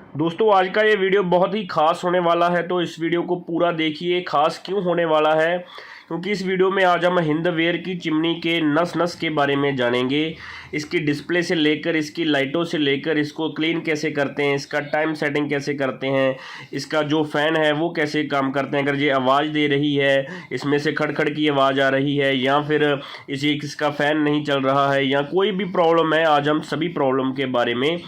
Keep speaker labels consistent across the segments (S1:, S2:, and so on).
S1: दोस्तों आज का ये वीडियो बहुत ही ख़ास होने वाला है, तो इस वीडियो को पूरा देखिए। ख़ास क्यों होने वाला है, क्योंकि इस वीडियो में आज हम हिंदवेयर की चिमनी के नस नस के बारे में जानेंगे। इसकी डिस्प्ले से लेकर, इसकी लाइटों से लेकर, इसको क्लीन कैसे करते हैं, इसका टाइम सेटिंग कैसे करते हैं, इसका जो फ़ैन है वो कैसे काम करते हैं, अगर ये आवाज़ दे रही है, इसमें से खड़खड़ की आवाज़ आ रही है, या फिर इसका फ़ैन नहीं चल रहा है, या कोई भी प्रॉब्लम है, आज हम सभी प्रॉब्लम के बारे में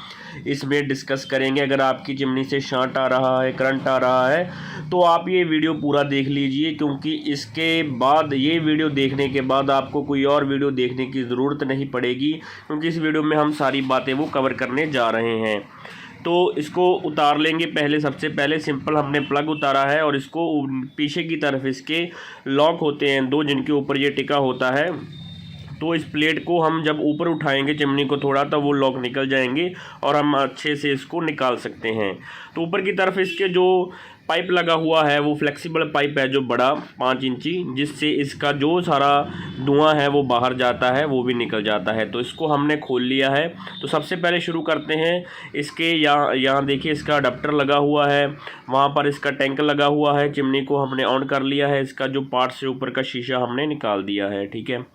S1: इसमें डिस्कस करेंगे। अगर आपकी चिमनी से शांट आ रहा है, करंट आ रहा है, तो आप ये वीडियो पूरा देख लीजिए, क्योंकि इसके बाद, ये वीडियो देखने के बाद आपको कोई और वीडियो देखने की ज़रूरत नहीं पड़ेगी, क्योंकि इस वीडियो में हम सारी बातें वो कवर करने जा रहे हैं। तो इसको उतार लेंगे। पहले, सबसे पहले सिंपल हमने प्लग उतारा है, और इसको पीछे की तरफ इसके लॉक होते हैं दो, जिनके ऊपर ये टिका होता है। तो इस प्लेट को हम जब ऊपर उठाएंगे चिमनी को थोड़ा, तब वो लॉक निकल जाएंगे और हम अच्छे से इसको निकाल सकते हैं। तो ऊपर की तरफ इसके जो पाइप लगा हुआ है वो फ्लेक्सिबल पाइप है, जो बड़ा 5 इंची, जिससे इसका जो सारा धुआं है वो बाहर जाता है, वो भी निकल जाता है। तो इसको हमने खोल लिया है। तो सबसे पहले शुरू करते हैं। इसके यहाँ देखिए, इसका अडाप्टर लगा हुआ है, वहाँ पर इसका टैंक लगा हुआ है। चिमनी को हमने ऑन कर लिया है। इसका जो पार्ट से ऊपर का शीशा हमने निकाल दिया है, ठीक है।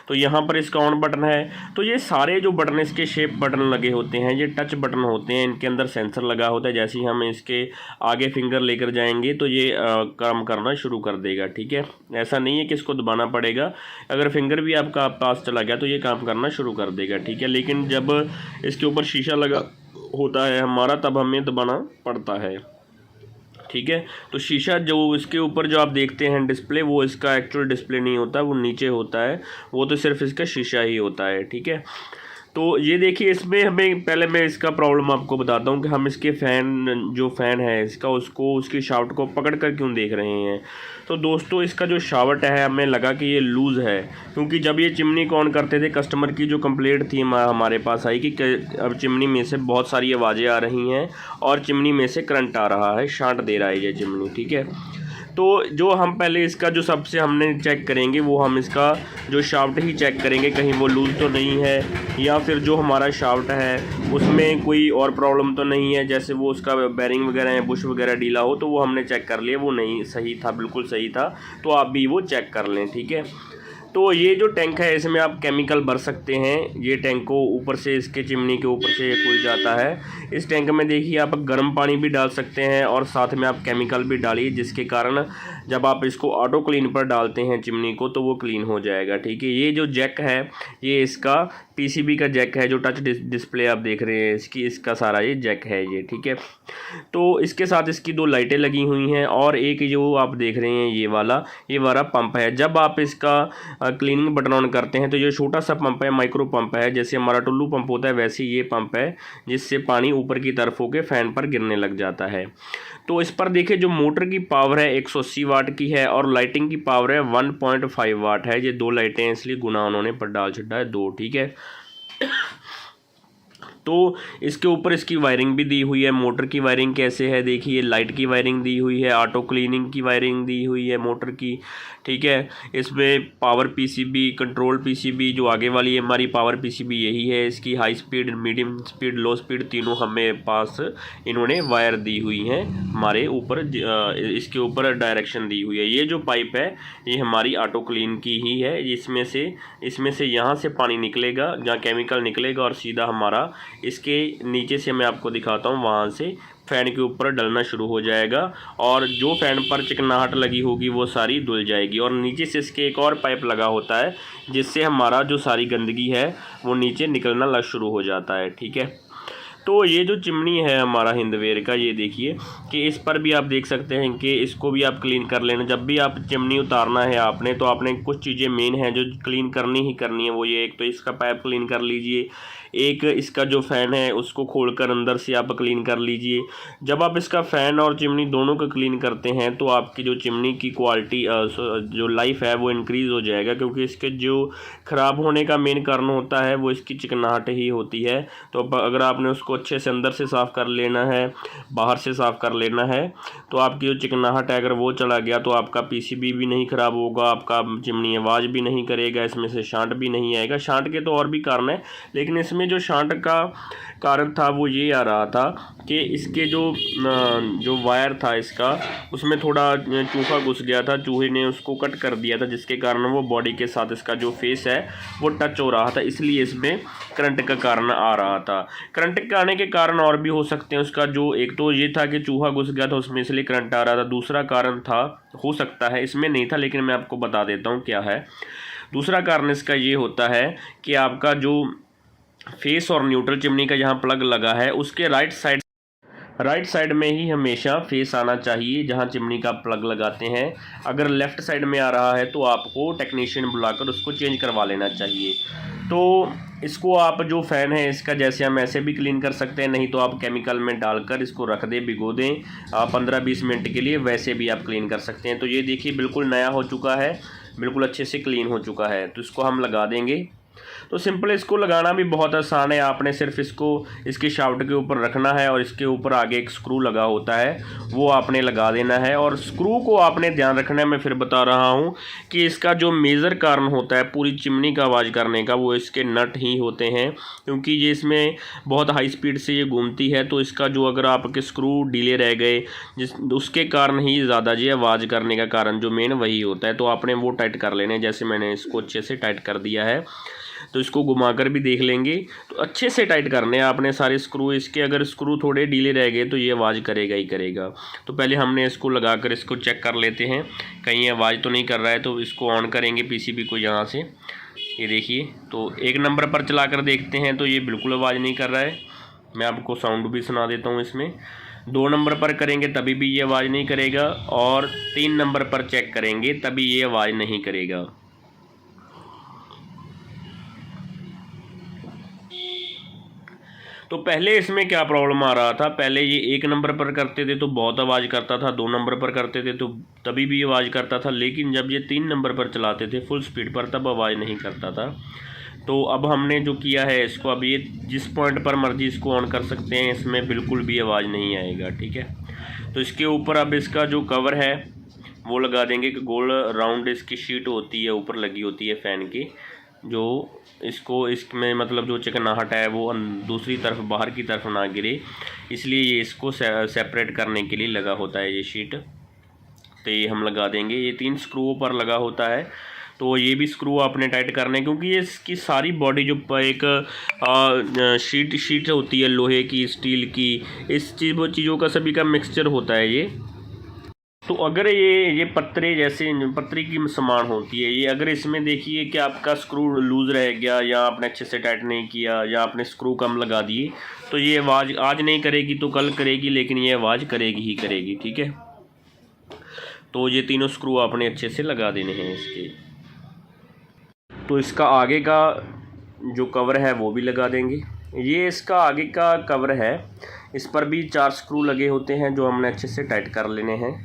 S1: तो यहाँ पर इसका ऑन बटन है। तो ये सारे जो बटन, इसके शेप बटन लगे होते हैं, ये टच बटन होते हैं। इनके अंदर सेंसर लगा होता है। जैसे ही हम इसके आगे फिंगर लेकर जाएंगे तो ये काम करना शुरू कर देगा, ठीक है। ऐसा नहीं है कि इसको दबाना पड़ेगा, अगर फिंगर भी आपका पास चला गया तो ये काम करना शुरू कर देगा, ठीक है। लेकिन जब इसके ऊपर शीशा लगा होता है हमारा, तब हमें दबाना पड़ता है, ठीक है। तो शीशा जो इसके ऊपर जो आप देखते हैं डिस्प्ले, वो इसका एक्चुअल डिस्प्ले नहीं होता, वो नीचे होता है, वो तो सिर्फ इसका शीशा ही होता है, ठीक है। तो ये देखिए, इसमें हमें, पहले मैं इसका प्रॉब्लम आपको बताता हूँ कि हम इसके फ़ैन है इसका, उसको, उसकी शाफ्ट को पकड़ कर क्यों देख रहे हैं। तो दोस्तों, इसका जो शाफ्ट है, हमें लगा कि ये लूज़ है, क्योंकि जब ये चिमनी को ऑन करते थे, कस्टमर की जो कंप्लेंट थी हमारे पास आई कि अब चिमनी में से बहुत सारी आवाज़ें आ रही हैं और चिमनी में से करंट आ रहा है, शांट दे रहा है ये चिमनी, ठीक है। तो जो हम पहले इसका जो सबसे हमने चेक करेंगे, वो हम इसका जो शाफ्ट ही चेक करेंगे, कहीं वो लूज़ तो नहीं है, या फिर जो हमारा शाफ्ट है उसमें कोई और प्रॉब्लम तो नहीं है, जैसे वो उसका बेरिंग वगैरह है, बुश वगैरह ढीला हो, तो वो हमने चेक कर लिया, वो नहीं सही था, बिल्कुल सही था। तो आप भी वो चेक कर लें, ठीक है। तो ये जो टैंक है, इसमें आप केमिकल भर सकते हैं। ये टैंक को ऊपर से, इसके चिमनी के ऊपर से खुल जाता है। इस टैंक में देखिए, आप गर्म पानी भी डाल सकते हैं और साथ में आप केमिकल भी डालिए, जिसके कारण जब आप इसको ऑटो क्लीन पर डालते हैं चिमनी को, तो वो क्लीन हो जाएगा, ठीक है। ये जो जैक है, ये इसका पीसीबी का जैक है, जो टच डिस्प्ले आप देख रहे हैं इसका सारा ये जैक है ये, ठीक है। तो इसके साथ इसकी 2 लाइटें लगी हुई हैं, और एक जो आप देख रहे हैं ये वाला पंप है। जब आप इसका क्लीनिंग बटन ऑन करते हैं तो ये छोटा सा पंप है, माइक्रो पंप है, जैसे हमारा टुल्लू पंप होता है वैसे ये पंप है, जिससे पानी ऊपर की तरफ होकर फ़ैन पर गिरने लग जाता है। तो इस पर देखिए, जो मोटर की पावर है 180 वाट की है, और लाइटिंग की पावर है 1.5 वाट है। ये 2 लाइटें हैं, इसलिए गुना उन्होंने पर डाल छटा है 2, ठीक है। तो इसके ऊपर इसकी वायरिंग भी दी हुई है। मोटर की वायरिंग कैसे है देखिए, लाइट की वायरिंग दी हुई है, ऑटो क्लीनिंग की वायरिंग दी हुई है मोटर की, ठीक है। इसमें पावर पीसीबी, कंट्रोल पीसीबी, जो आगे वाली हमारी पावर पीसीबी यही है। इसकी हाई स्पीड, मीडियम स्पीड, लो स्पीड, तीनों हमें पास इन्होंने वायर दी हुई हैं हमारे ऊपर। इसके ऊपर डायरेक्शन दी हुई है। ये जो पाइप है ये हमारी ऑटो क्लीन की ही है। इसमें से यहाँ से पानी निकलेगा, जहाँ केमिकल निकलेगा, और सीधा हमारा इसके नीचे से मैं आपको दिखाता हूँ, वहाँ से फ़ैन के ऊपर डलना शुरू हो जाएगा, और जो फ़ैन पर चिकनाहट लगी होगी वो सारी धुल जाएगी। और नीचे से इसके एक और पाइप लगा होता है, जिससे हमारा जो सारी गंदगी है वो नीचे निकलना शुरू हो जाता है, ठीक है। तो ये जो चिमनी है हमारा हिंदवेयर का, ये देखिए कि इस पर भी आप देख सकते हैं कि इसको भी आप क्लीन कर लेना। जब भी आप चिमनी उतारना है आपने, तो आपने कुछ चीज़ें मेन हैं जो क्लीन करनी ही करनी है। वो ये, एक तो इसका पाइप क्लीन कर लीजिए, एक इसका जो फ़ैन है उसको खोलकर अंदर से आप क्लीन कर लीजिए। जब आप इसका फ़ैन और चिमनी दोनों को क्लीन करते हैं, तो आपकी जो चिमनी की क्वालिटी, जो लाइफ है, वो इंक्रीज़ हो जाएगा, क्योंकि इसके जो ख़राब होने का मेन कारण होता है वो इसकी चिकनाहट ही होती है। तो अगर आपने उसको अच्छे से अंदर से साफ़ कर लेना है, बाहर से साफ़ कर लेना है, तो आपकी जो चिकनाहट है अगर वो चला गया, तो आपका पीसीबी भी नहीं ख़राब होगा, आपका चिमनी आवाज़ भी नहीं करेगा, इसमें से शांट भी नहीं आएगा। शांट के तो और भी कारण है, लेकिन इसमें इसमें जो शांट का कारण था वो ये आ रहा था कि इसके जो वायर था इसका, उसमें थोड़ा चूहा घुस गया था, चूहे ने उसको कट कर दिया था, जिसके कारण वो बॉडी के साथ इसका जो फेस है वो टच हो रहा था, इसलिए इसमें करंट का कारण आ रहा था। करंट के आने के कारण और भी हो सकते हैं। उसका जो एक तो ये था कि चूहा घुस गया था उसमें, इसलिए करंट आ रहा था। दूसरा कारण था, हो सकता है इसमें नहीं था लेकिन मैं आपको बता देता हूँ क्या है। दूसरा कारण इसका ये होता है कि आपका जो फेस और न्यूट्रल चिमनी का जहाँ प्लग लगा है उसके राइट साइड में ही हमेशा फेस आना चाहिए जहाँ चिमनी का प्लग लगाते हैं। अगर लेफ़्ट साइड में आ रहा है तो आपको टेक्नीशियन बुलाकर उसको चेंज करवा लेना चाहिए। तो इसको आप जो फ़ैन है इसका, जैसे हम ऐसे भी क्लीन कर सकते हैं, नहीं तो आप केमिकल में डालकर इसको रख दें, भिगो दें 15-20 मिनट के लिए, वैसे भी आप क्लीन कर सकते हैं। तो ये देखिए बिल्कुल नया हो चुका है, बिल्कुल अच्छे से क्लीन हो चुका है। तो इसको हम लगा देंगे। तो सिंपल, इसको लगाना भी बहुत आसान है। आपने सिर्फ इसको इसके शाफ्ट के ऊपर रखना है और इसके ऊपर आगे एक स्क्रू लगा होता है वो आपने लगा देना है। और स्क्रू को आपने ध्यान रखना है, मैं फिर बता रहा हूँ कि इसका जो मेजर कारण होता है पूरी चिमनी का आवाज़ करने का वो इसके नट ही होते हैं, क्योंकि ये इसमें बहुत हाई स्पीड से ये घूमती है। तो इसका जो अगर आपके स्क्रू ढीले रह गए उसके कारण ही ज़्यादा ये आवाज़ करने का कारण जो मेन वही होता है। तो आपने वो टाइट कर लेने, जैसे मैंने इसको अच्छे से टाइट कर दिया है। तो इसको घुमाकर भी देख लेंगे। तो अच्छे से टाइट करने हैं आपने सारे स्क्रू इसके। अगर स्क्रू थोड़े ढीले रह गए तो ये आवाज़ करेगा ही करेगा। तो पहले हमने इसको लगाकर इसको चेक कर लेते हैं कहीं आवाज़ तो नहीं कर रहा है। तो इसको ऑन करेंगे पीसीबी को यहाँ से, ये देखिए। तो 1 नंबर पर चलाकर देखते हैं तो ये बिल्कुल आवाज़ नहीं कर रहा है। मैं आपको साउंड भी सुना देता हूँ इसमें। 2 नंबर पर करेंगे तभी भी ये आवाज़ नहीं करेगा, और 3 नंबर पर चेक करेंगे तभी ये आवाज़ नहीं करेगा। तो पहले इसमें क्या प्रॉब्लम आ रहा था, पहले ये 1 नंबर पर करते थे तो बहुत आवाज़ करता था, 2 नंबर पर करते थे तो तभी भी आवाज़ करता था, लेकिन जब ये 3 नंबर पर चलाते थे फुल स्पीड पर तब आवाज़ नहीं करता था। तो अब हमने जो किया है इसको, अब ये जिस पॉइंट पर मर्जी इसको ऑन कर सकते हैं, इसमें बिल्कुल भी आवाज़ नहीं आएगा, ठीक है। तो इसके ऊपर अब इसका जो कवर है वो लगा देंगे कि गोल राउंड इसकी शीट होती है ऊपर लगी होती है फ़ैन की, जो इसको इसमें मतलब जो चिकनाहट है वो दूसरी तरफ बाहर की तरफ ना गिरे, इसलिए ये इसको सेपरेट करने के लिए लगा होता है ये शीट। तो ये हम लगा देंगे। ये 3 स्क्रूओं पर लगा होता है। तो ये भी स्क्रू आपने टाइट करने, क्योंकि ये इसकी सारी बॉडी जो एक शीट होती है लोहे की, स्टील की, इस चीज़ों का सभी का मिक्सचर होता है ये। तो अगर ये पत्रे जैसे पतरी की समान होती है ये, अगर इसमें देखिए कि आपका स्क्रू लूज़ रह गया या आपने अच्छे से टाइट नहीं किया या आपने स्क्रू कम लगा दिए, तो ये आवाज़ आज नहीं करेगी तो कल करेगी, लेकिन ये आवाज़ करेगी ही करेगी, ठीक है। तो ये तीनों स्क्रू आपने अच्छे से लगा देने हैं इसके। तो इसका आगे का जो कवर है वो भी लगा देंगे। ये इसका आगे का कवर है, इस पर भी 4 स्क्रू लगे होते हैं जो हमने अच्छे से टाइट कर लेने हैं।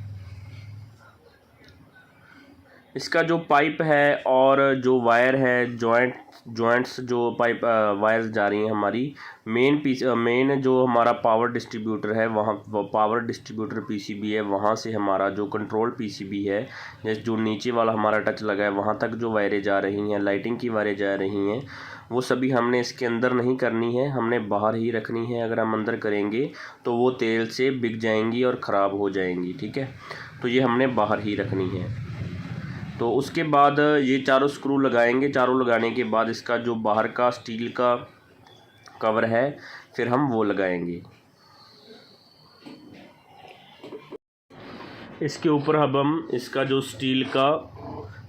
S1: इसका जो पाइप है और जो वायर है, जॉइंट्स जो पाइप वायर्स जा रही हैं हमारी मेन जो हमारा पावर डिस्ट्रीब्यूटर है, वहाँ पावर डिस्ट्रीब्यूटर पीसीबी है, वहाँ से हमारा जो कंट्रोल पीसीबी है, जैसे जो नीचे वाला हमारा टच लगा है वहाँ तक जो वायरें जा रही हैं, लाइटिंग की वायरें जा रही हैं, वो सभी हमने इसके अंदर नहीं करनी है, हमने बाहर ही रखनी है। अगर हम अंदर करेंगे तो वो तेल से बिक जाएंगी और ख़राब हो जाएंगी, ठीक है। तो ये हमने बाहर ही रखनी है। तो उसके बाद ये चारों स्क्रू लगाएंगे। चारों लगाने के बाद इसका जो बाहर का स्टील का कवर है फिर हम वो लगाएंगे। इसके ऊपर अब हम इसका जो स्टील का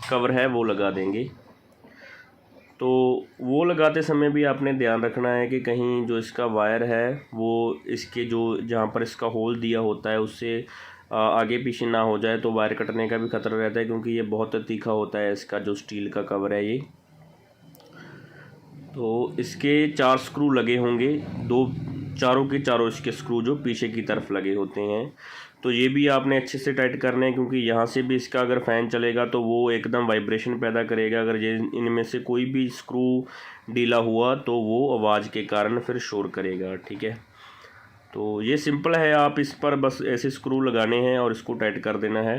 S1: कवर है वो लगा देंगे। तो वो लगाते समय भी आपने ध्यान रखना है कि कहीं जो इसका वायर है वो इसके जो जहाँ पर इसका होल दिया होता है उससे आगे पीछे ना हो जाए, तो वायर कटने का भी खतरा रहता है, क्योंकि ये बहुत तीखा होता है इसका जो स्टील का कवर है ये। तो इसके 4 स्क्रू लगे होंगे, चारों के चारों इसके स्क्रू जो पीछे की तरफ लगे होते हैं। तो ये भी आपने अच्छे से टाइट करने हैं, क्योंकि यहाँ से भी इसका अगर फ़ैन चलेगा तो वो एकदम वाइब्रेशन पैदा करेगा। अगर ये इनमें से कोई भी स्क्रू ढीला हुआ तो वो आवाज़ के कारण फिर शोर करेगा, ठीक है। तो ये सिंपल है, आप इस पर बस ऐसे स्क्रू लगाने हैं और इसको टाइट कर देना है।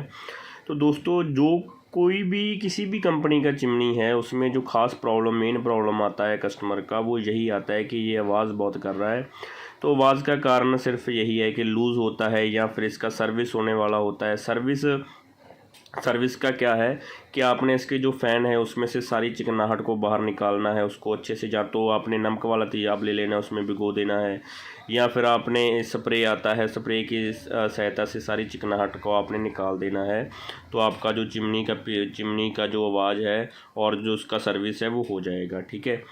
S1: तो दोस्तों जो कोई भी किसी भी कंपनी का चिमनी है उसमें जो ख़ास प्रॉब्लम मेन प्रॉब्लम आता है कस्टमर का, वो यही आता है कि ये आवाज़ बहुत कर रहा है। तो आवाज़ का कारण सिर्फ यही है कि लूज़ होता है या फिर इसका सर्विस होने वाला होता है। सर्विस का क्या है कि आपने इसके जो फ़ैन है उसमें से सारी चिकनाहट को बाहर निकालना है, उसको अच्छे से, या तो आपने नमक वाला तेजाब ले लेना है, उसमें भिगो देना है, या फिर आपने स्प्रे आता है, स्प्रे की सहायता से सारी चिकनाहट को आपने निकाल देना है। तो आपका जो चिमनी का जो आवाज़ है और जो उसका सर्विस है वो हो जाएगा। ठीक है।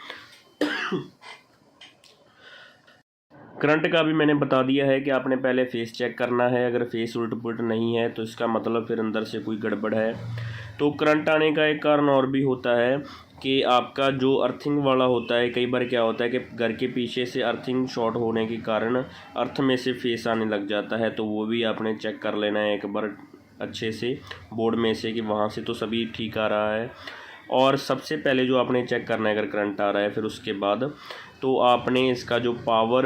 S1: करंट का भी मैंने बता दिया है कि आपने पहले फेस चेक करना है। अगर फेस उल्ट पुल्ट नहीं है तो इसका मतलब फिर अंदर से कोई गड़बड़ है। तो करंट आने का एक कारण और भी होता है कि आपका जो अर्थिंग वाला होता है, कई बार क्या होता है कि घर के पीछे से अर्थिंग शॉर्ट होने के कारण अर्थ में से फेस आने लग जाता है। तो वो भी आपने चेक कर लेना है एक बार अच्छे से बोर्ड में से कि वहाँ से तो सभी ठीक आ रहा है। और सबसे पहले जो आपने चेक करना है अगर करंट आ रहा है, फिर उसके बाद तो आपने इसका जो पावर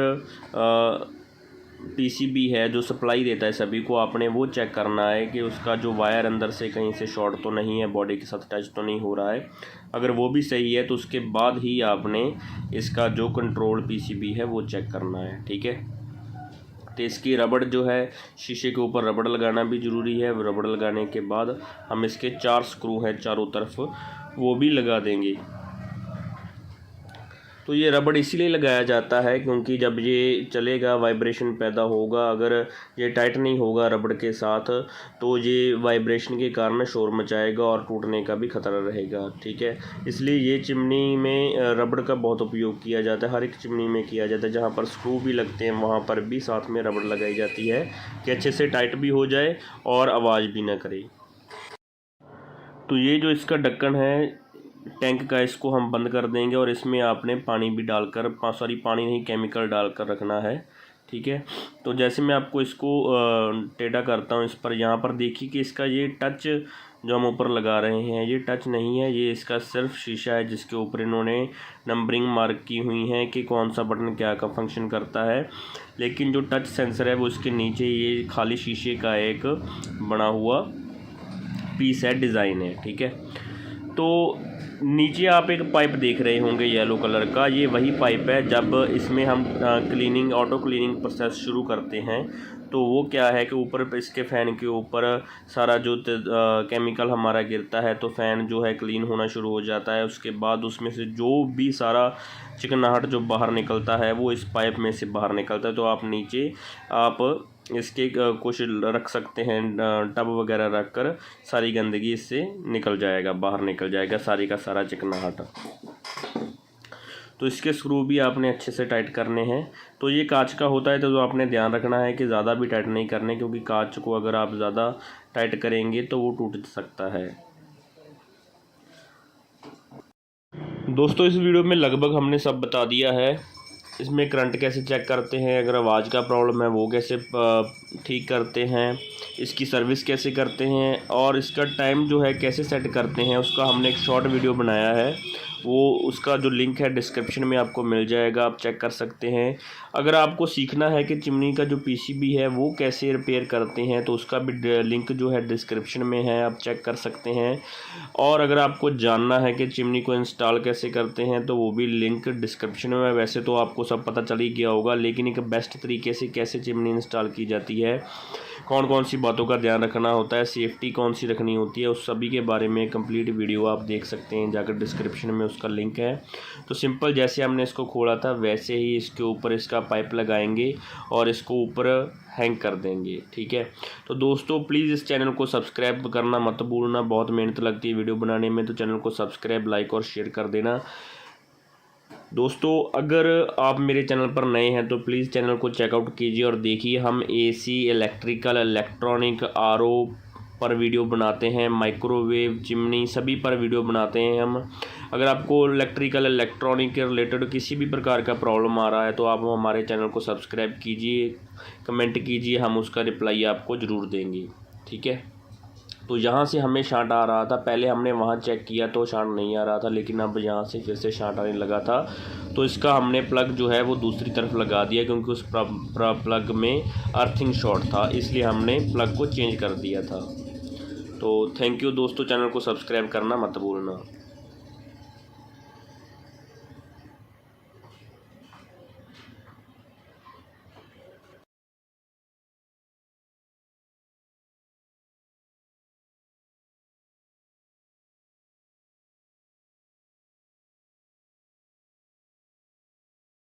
S1: पीसीबी है जो सप्लाई देता है सभी को, आपने वो चेक करना है कि उसका जो वायर अंदर से कहीं से शॉर्ट तो नहीं है, बॉडी के साथ टच तो नहीं हो रहा है। अगर वो भी सही है तो उसके बाद ही आपने इसका जो कंट्रोल पीसीबी है वो चेक करना है। ठीक है। तो इसकी रबड़ जो है, शीशे के ऊपर रबड़ लगाना भी ज़रूरी है। रबड़ लगाने के बाद हम इसके 4 स्क्रू हैं चारों तरफ, वो भी लगा देंगे। तो ये रबड़ इसीलिए लगाया जाता है क्योंकि जब ये चलेगा वाइब्रेशन पैदा होगा। अगर ये टाइट नहीं होगा रबड़ के साथ तो ये वाइब्रेशन के कारण शोर मचाएगा और टूटने का भी खतरा रहेगा। ठीक है। इसलिए ये चिमनी में रबड़ का बहुत उपयोग किया जाता है। हर एक चिमनी में किया जाता है। जहाँ पर स्क्रू भी लगते हैं वहाँ पर भी साथ में रबड़ लगाई जाती है कि अच्छे से टाइट भी हो जाए और आवाज़ भी ना करे। तो ये जो इसका ढक्कन है टैंक का, इसको हम बंद कर देंगे और इसमें आपने पानी भी डालकर, पानी नहीं केमिकल डालकर रखना है। ठीक है। तो जैसे मैं आपको इसको टेढ़ा करता हूँ, इस पर यहाँ पर देखिए कि इसका ये टच जो हम ऊपर लगा रहे हैं ये टच नहीं है, ये इसका सिर्फ शीशा है जिसके ऊपर इन्होंने नंबरिंग मार्क की हुई है कि कौन सा बटन क्या का फंक्शन करता है। लेकिन जो टच सेंसर है वो इसके नीचे ये खाली शीशे का एक बना हुआ पीस है, डिज़ाइन है। ठीक है। तो नीचे आप एक पाइप देख रहे होंगे येलो कलर का, ये वही पाइप है। जब इसमें हम क्लीनिंग ऑटो क्लीनिंग प्रोसेस शुरू करते हैं तो वो क्या है कि ऊपर इसके फ़ैन के ऊपर सारा जो केमिकल हमारा गिरता है तो फ़ैन जो है क्लीन होना शुरू हो जाता है। उसके बाद उसमें से जो भी सारा चिकनाहट जो बाहर निकलता है वो इस पाइप में से बाहर निकलता है। तो आप नीचे आप इसके कुछ रख सकते हैं, टब वगैरह रख कर सारी गंदगी इससे निकल जाएगा, बाहर निकल जाएगा सारी का सारा चिकनाहट। तो इसके स्क्रू भी आपने अच्छे से टाइट करने हैं। तो ये कांच का होता है तो जो आपने ध्यान रखना है कि ज़्यादा भी टाइट नहीं करने, क्योंकि कांच को अगर आप ज़्यादा टाइट करेंगे तो वो टूट सकता है। दोस्तों इस वीडियो में लगभग हमने सब बता दिया है। इसमें करंट कैसे चेक करते हैं, अगर आवाज़ का प्रॉब्लम है वो कैसे ठीक करते हैं, इसकी सर्विस कैसे करते हैं और इसका टाइम जो है कैसे सेट करते हैं, उसका हमने एक शॉर्ट वीडियो बनाया है। वो उसका जो लिंक है डिस्क्रिप्शन में आपको मिल जाएगा, आप चेक कर सकते हैं। अगर आपको सीखना है कि चिमनी का जो पीसीबी है वो कैसे रिपेयर करते हैं तो उसका भी लिंक जो है डिस्क्रिप्शन में है, आप चेक कर सकते हैं। और अगर आपको जानना है कि चिमनी को इंस्टॉल कैसे करते हैं तो वो भी लिंक डिस्क्रिप्शन में है। वैसे तो आपको सब पता चल ही गया होगा, लेकिन एक बेस्ट तरीके से कैसे चिमनी इंस्टॉल की जाती है, कौन कौन सी बातों का ध्यान रखना होता है, सेफ्टी कौन सी रखनी होती है, उस सभी के बारे में कंप्लीट वीडियो आप देख सकते हैं, जाकर डिस्क्रिप्शन में उसका लिंक है। तो सिंपल जैसे हमने इसको खोला था वैसे ही इसके ऊपर इसका पाइप लगाएंगे और इसको ऊपर हैंग कर देंगे। ठीक है। तो दोस्तों प्लीज़ इस चैनल को सब्सक्राइब करना मत भूलना, बहुत मेहनत लगती है वीडियो बनाने में, तो चैनल को सब्सक्राइब, लाइक और शेयर कर देना। दोस्तों अगर आप मेरे चैनल पर नए हैं तो प्लीज़ चैनल को चेकआउट कीजिए और देखिए, हम एसी, इलेक्ट्रिकल, इलेक्ट्रॉनिक, आरओ पर वीडियो बनाते हैं, माइक्रोवेव, चिमनी सभी पर वीडियो बनाते हैं हम। अगर आपको इलेक्ट्रिकल, इलेक्ट्रॉनिक के रिलेटेड किसी भी प्रकार का प्रॉब्लम आ रहा है तो आप हमारे चैनल को सब्सक्राइब कीजिए, कमेंट कीजिए, हम उसका रिप्लाई आपको ज़रूर देंगे। ठीक है। तो यहाँ से हमें शार्ट आ रहा था, पहले हमने वहाँ चेक किया तो शार्ट नहीं आ रहा था, लेकिन अब यहाँ से फिर से शार्ट आने लगा था। तो इसका हमने प्लग जो है वो दूसरी तरफ लगा दिया क्योंकि उस प्लग में अर्थिंग शॉर्ट था, इसलिए हमने प्लग को चेंज कर दिया था। तो थैंक यू दोस्तों, चैनल को सब्सक्राइब करना मत भूलना।